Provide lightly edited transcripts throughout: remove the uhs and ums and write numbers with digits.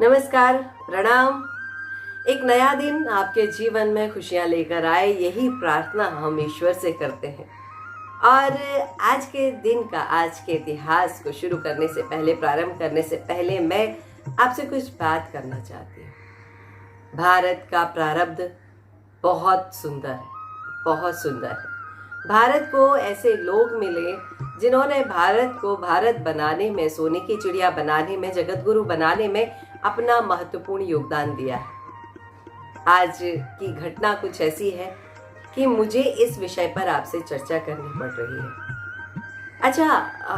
नमस्कार, प्रणाम। एक नया दिन आपके जीवन में खुशियां लेकर आए, यही प्रार्थना हम ईश्वर से करते हैं। और आज के दिन का, आज के इतिहास को शुरू करने से पहले, प्रारंभ करने से पहले मैं आपसे कुछ बात करना चाहती हूँ। भारत का प्रारब्ध बहुत सुंदर है, बहुत सुंदर है। भारत को ऐसे लोग मिले जिन्होंने भारत को भारत बनाने में, सोने की चिड़िया बनाने में, जगत गुरु बनाने में अपना महत्वपूर्ण योगदान दिया है। आज की घटना कुछ ऐसी है कि मुझे इस विषय पर आपसे चर्चा करनी पड़ रही है। अच्छा,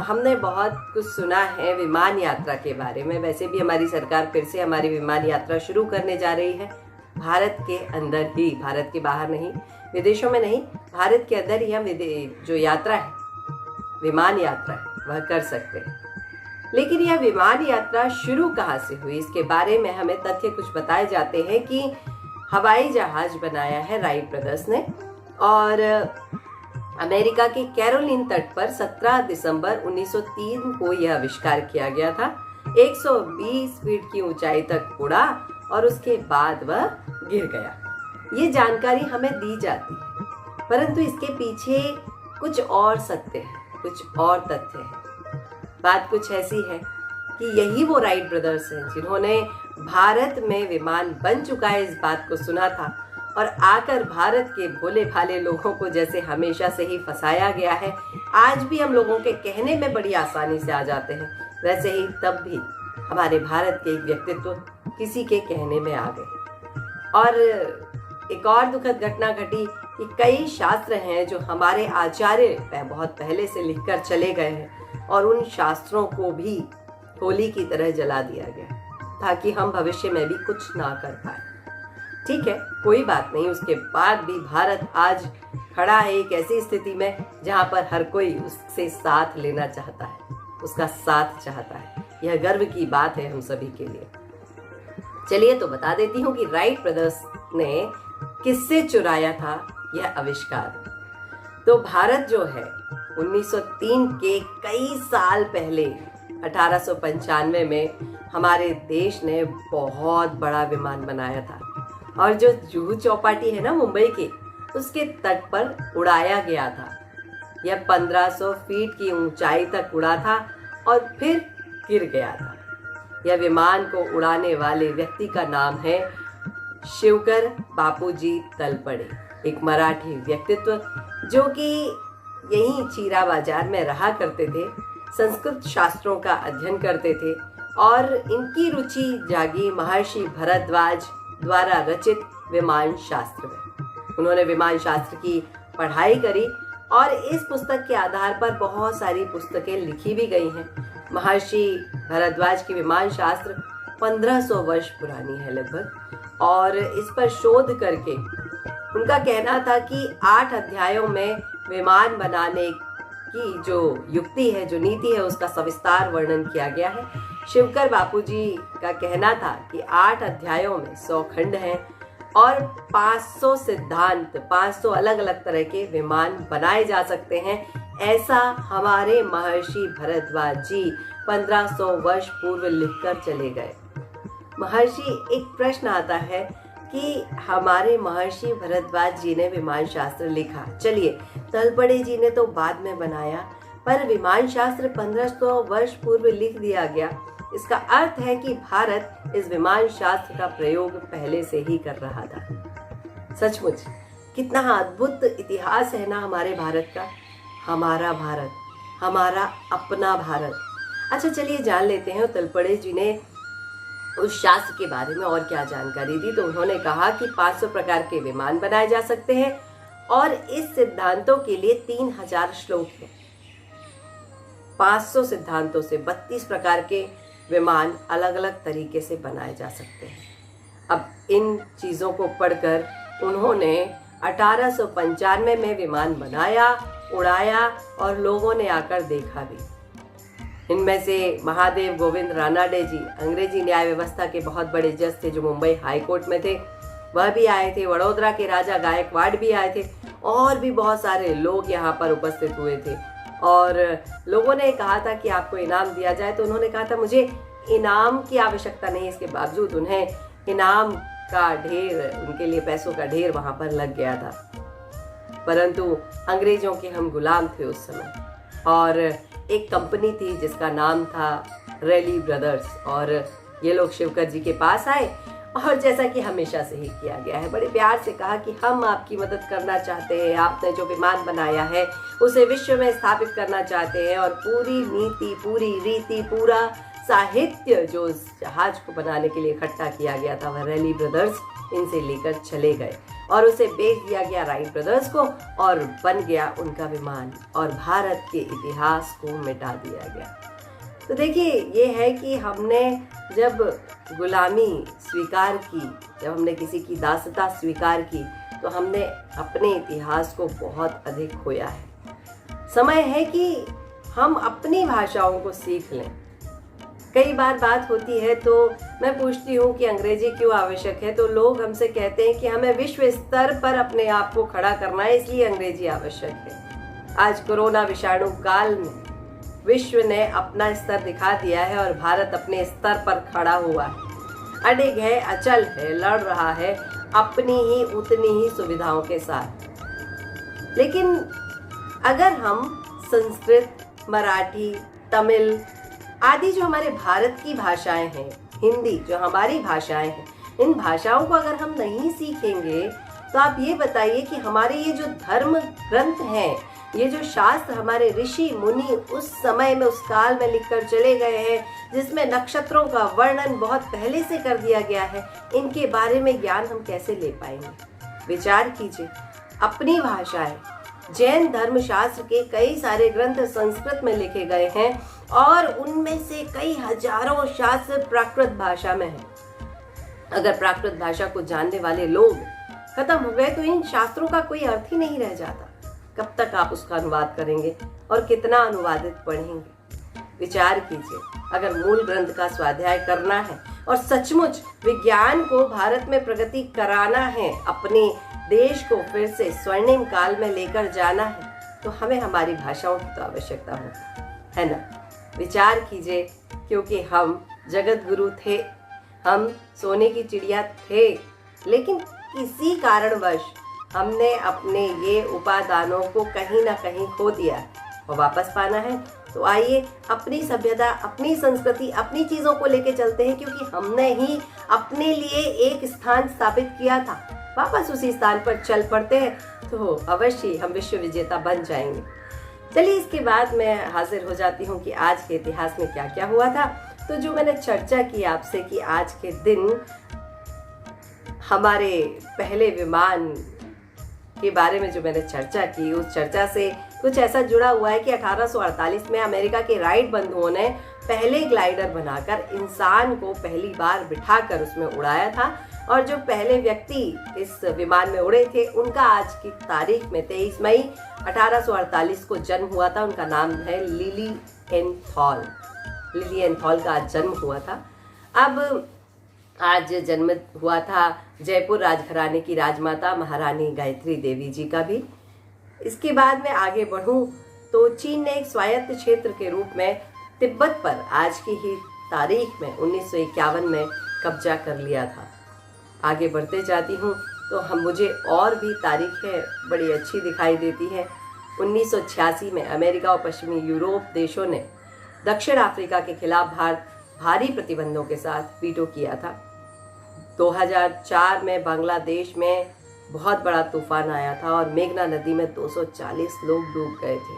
हमने बहुत कुछ सुना है विमान यात्रा के बारे में। वैसे भी हमारी सरकार फिर से हमारी विमान यात्रा शुरू करने जा रही है, भारत के अंदर ही, भारत के बाहर नहीं, विदेशों में नहीं, भारत के अंदर ही हम जो यात्रा है, विमान यात्रा है, वह कर सकते हैं। लेकिन यह विमान यात्रा शुरू कहाँ से हुई, इसके बारे में हमें तथ्य कुछ बताए जाते हैं कि हवाई जहाज बनाया है राइट ब्रदर्स ने, और अमेरिका के कैरोलिन तट पर 17 दिसंबर 1903 को यह आविष्कार किया गया था। 120 फीट की ऊंचाई तक उड़ा और उसके बाद वह गिर गया। ये जानकारी हमें दी जाती है, परंतु इसके पीछे कुछ और सत्य है, कुछ और तथ्य है। बात कुछ ऐसी है कि यही वो राइट ब्रदर्स हैं जिन्होंने भारत में विमान बन चुका है इस बात को सुना था, और आकर भारत के भोले भाले लोगों को जैसे हमेशा से ही फंसाया गया है, आज भी हम लोगों के कहने में बड़ी आसानी से आ जाते हैं, वैसे ही तब भी हमारे भारत के एक व्यक्तित्व किसी के कहने में आ गए। और एक और दुखद घटना घटी कि कई शास्त्र हैं जो हमारे आचार्य बहुत पहले से लिखकर चले गए हैं, और उन शास्त्रों को भी होली की तरह जला दिया गया ताकि हम भविष्य में भी कुछ ना कर पाए। ठीक है, कोई बात नहीं। उसके बाद भी भारत आज खड़ा है एक ऐसी स्थिति में जहां पर हर कोई उससे साथ लेना चाहता है, उसका साथ चाहता है। यह गर्व की बात है हम सभी के लिए। चलिए तो बता देती हूँ कि राइट ब्रदर्स ने किससे चुराया था यह आविष्कार। तो भारत जो है 1903 के कई साल पहले 1895 में हमारे देश ने बहुत बड़ा विमान बनाया था, और जो जुहू चौपाटी है ना मुंबई की, उसके तट पर उड़ाया गया था। यह 1500 फीट की ऊंचाई तक उड़ा था और फिर गिर गया था। यह विमान को उड़ाने वाले व्यक्ति का नाम है शिवकर बापूजी तलपड़े, एक मराठी व्यक्तित्व जो कि यहीं चीरा बाजार में रहा करते थे, संस्कृत शास्त्रों का अध्ययन करते थे, और इनकी रुचि जागी महर्षि भरद्वाज द्वारा रचित विमान शास्त्र में। उन्होंने विमान शास्त्र की पढ़ाई करी और इस पुस्तक के आधार पर बहुत सारी पुस्तकें लिखी भी गई हैं। महर्षि भरद्वाज की विमान शास्त्र 1500 वर्ष पुरानी है लगभग, और इस पर शोध करके उनका कहना था कि 8 अध्यायों में विमान बनाने की जो युक्ति है, जो नीति है, उसका सविस्तार वर्णन किया गया है। शिवकर बापूजी का कहना था कि 8 अध्यायों में 100 खंड हैं और 500 सिद्धांत, 500 अलग अलग तरह के विमान बनाए जा सकते हैं। ऐसा हमारे महर्षि भरद्वाज जी 1500 वर्ष पूर्व लिखकर चले गए। महर्षि, एक प्रश्न आता है कि हमारे महर्षि भरद्वाज जी ने विमान शास्त्र लिखा, चलिए तलपड़े जी ने तो बाद में बनाया, पर विमान शास्त्र 1500 वर्ष पूर्व लिख दिया गया। इसका अर्थ है कि भारत इस विमान शास्त्र का प्रयोग पहले से ही कर रहा था। सचमुच कितना अद्भुत इतिहास है ना हमारे भारत का, हमारा भारत, हमारा अपना भारत। अच्छा, चलिए जान लेते हैं तलपड़े जी ने उस शास्त्र के बारे में और क्या जानकारी दी। तो उन्होंने कहा कि 500 प्रकार के विमान बनाए जा सकते हैं, और इस सिद्धांतों के लिए 3000 श्लोक हैं। 500 सिद्धांतों से 32 प्रकार के विमान अलग अलग तरीके से बनाए जा सकते हैं। अब इन चीज़ों को पढ़कर उन्होंने 1895 में विमान बनाया, उड़ाया, और लोगों ने आकर देखा भी। इनमें से महादेव गोविंद रानाडे जी, अंग्रेजी न्याय व्यवस्था के बहुत बड़े जज थे जो मुंबई हाई कोर्ट में थे, वह भी आए थे। वडोदरा के राजा गायकवाड़ भी आए थे, और भी बहुत सारे लोग यहाँ पर उपस्थित हुए थे। और लोगों ने कहा था कि आपको इनाम दिया जाए, तो उन्होंने कहा था मुझे इनाम की आवश्यकता नहीं, इसके बावजूद उन्हें इनाम का ढेर, उनके लिए पैसों का ढेर वहां पर लग गया था। परंतु अंग्रेजों के हम गुलाम थे उस समय, और एक कंपनी थी जिसका नाम था रेली ब्रदर्स, और ये लोग शिवकर जी के पास आए और जैसा कि हमेशा से ही किया गया है, बड़े प्यार से कहा कि हम आपकी मदद करना चाहते हैं, आपने जो विमान बनाया है उसे विश्व में स्थापित करना चाहते हैं, और पूरी नीति, पूरी रीति, पूरा साहित्य जो उस जहाज को बनाने के लिए इकट्ठा किया गया था वह रेली ब्रदर्स इनसे लेकर चले गए, और उसे बेच दिया गया राइट ब्रदर्स को, और बन गया उनका विमान, और भारत के इतिहास को मिटा दिया गया। तो देखिए, ये है कि हमने जब गुलामी स्वीकार की, जब हमने किसी की दासता स्वीकार की, तो हमने अपने इतिहास को बहुत अधिक खोया है। समय है कि हम अपनी भाषाओं को सीख लें। कई बार बात होती है तो मैं पूछती हूँ कि अंग्रेजी क्यों आवश्यक है, तो लोग हमसे कहते हैं कि हमें विश्व स्तर पर अपने आप को खड़ा करना है, इसलिए अंग्रेजी आवश्यक है। आज कोरोना विषाणु काल में विश्व ने अपना स्तर दिखा दिया है और भारत अपने स्तर पर खड़ा हुआ है, अडिग है, अचल है, लड़ रहा है अपनी ही उतनी ही सुविधाओं के साथ। लेकिन अगर हम संस्कृत, मराठी, तमिल आदि जो हमारे भारत की भाषाएं हैं, हिंदी जो हमारी भाषाएं हैं, इन भाषाओं को अगर हम नहीं सीखेंगे तो आप ये बताइए कि हमारे ये जो धर्म ग्रंथ हैं, ये जो शास्त्र हमारे ऋषि मुनि उस समय में, उस काल में लिखकर चले गए हैं, जिसमें नक्षत्रों का वर्णन बहुत पहले से कर दिया गया है, इनके बारे में ज्ञान हम कैसे ले पाएंगे? विचार कीजिए। अपनी भाषाएं, जैन धर्मशास्त्र के कई सारे ग्रंथ संस्कृत में लिखे गए हैं, और उनमें से कई हजारों शास्त्र प्राकृत भाषा में हैं। अगर प्राकृत भाषा को जानने वाले लोग खत्म हो गए तो इन शास्त्रों का कोई अर्थ ही नहीं रह जाता। कब तक आप उसका अनुवाद करेंगे और कितना अनुवादित पढ़ेंगे? विचार कीजिए। अगर मूल ग्रंथ का स्वाध्याय करना है और सचमुच विज्ञान को भारत में प्रगति कराना है, अपने देश को फिर से स्वर्णिम काल में लेकर जाना है, तो हमें हमारी भाषाओं की तो आवश्यकता होती है ना। विचार कीजिए, क्योंकि हम जगत गुरु थे, हम सोने की चिड़िया थे, लेकिन किसी कारणवश हमने अपने ये उपादानों को कहीं ना कहीं खो दिया और वापस पाना है। तो आइए अपनी सभ्यता, अपनी संस्कृति, अपनी चीज़ों को लेके चलते हैं, क्योंकि हमने ही अपने लिए एक स्थान स्थापित किया था। वापस उसी स्थान पर चल पड़ते हैं तो अवश्य हम विश्व विजेता बन जाएंगे। चलिए, इसके बाद मैं हाजिर हो जाती हूँ कि आज के इतिहास में क्या क्या हुआ था। तो जो मैंने चर्चा की आपसे कि आज के दिन हमारे पहले विमान के बारे में जो मैंने चर्चा की, उस चर्चा से कुछ ऐसा जुड़ा हुआ है कि 1848 में अमेरिका के राइट बंधुओं ने पहले ग्लाइडर बनाकर इंसान को पहली बार बिठाकर उसमें उड़ाया था, और जो पहले व्यक्ति इस विमान में उड़े थे उनका आज की तारीख में 23 मई 1848 को जन्म हुआ था। उनका नाम है लिली एंथॉल। लिली एंथॉल का आज जन्म हुआ था। अब आज जन्म हुआ था जयपुर राजघराने की राजमाता महारानी गायत्री देवी जी का भी। इसके बाद में आगे बढ़ूं तो चीन ने एक स्वायत्त क्षेत्र के रूप में तिब्बत पर आज की ही तारीख में 1951 में कब्जा कर लिया था। आगे बढ़ते जाती हूँ तो मुझे और भी तारीखें बड़ी अच्छी दिखाई देती है। 1986 में अमेरिका और पश्चिमी यूरोप देशों ने दक्षिण अफ्रीका के खिलाफ भारी प्रतिबंधों के साथ वीटो किया था। 2004 में बांग्लादेश में बहुत बड़ा तूफान आया था और मेघना नदी में 240 लोग डूब गए थे।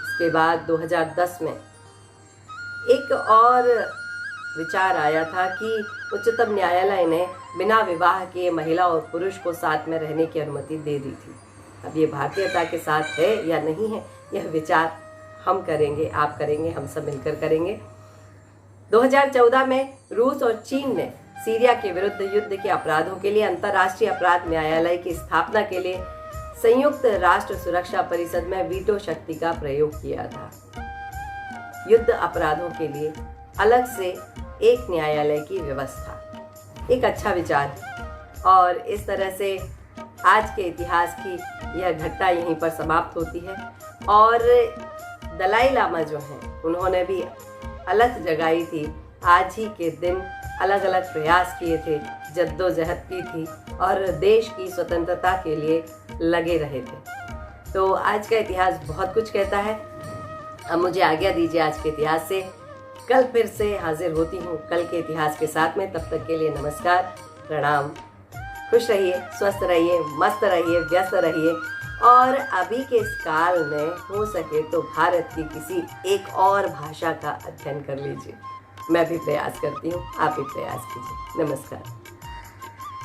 इसके बाद 2010 में एक और विचार आया था कि उच्चतम न्यायालय ने बिना विवाह के महिला और पुरुष को साथ में रहने की अनुमति दे दी थी। अब ये भारतीयता के साथ है या नहीं है, यह विचार हम करेंगे, आप करेंगे, हम सब मिलकर करेंगे। 2014 में रूस और चीन ने सीरिया के विरुद्ध युद्ध के अपराधों के लिए अंतर्राष्ट्रीय अपराध न्यायालय की स्थापना के लिए संयुक्त राष्ट्र सुरक्षा परिषद में वीटो शक्ति का प्रयोग किया था। युद्ध अपराधों के लिए अलग से एक न्यायालय की व्यवस्था एक अच्छा विचार है। और इस तरह से आज के इतिहास की यह घटना यहीं पर समाप्त होती है। और दलाई लामा जो हैं, उन्होंने भी अलख जगाई थी, आज ही के दिन अलग अलग प्रयास किए थे, जद्दोजहद की थी और देश की स्वतंत्रता के लिए लगे रहे थे। तो आज का इतिहास बहुत कुछ कहता है। अब मुझे आज्ञा दीजिए आज के इतिहास से। कल फिर से हाजिर होती हूँ कल के इतिहास के साथ में। तब तक के लिए नमस्कार, प्रणाम। खुश रहिए, स्वस्थ रहिए, मस्त रहिए, व्यस्त रहिए और अभी के इस काल में हो सके तो भारत की किसी एक और भाषा का अध्ययन कर लीजिए। मैं भी प्रयास करती हूँ, आप भी प्रयास कीजिए। नमस्कार।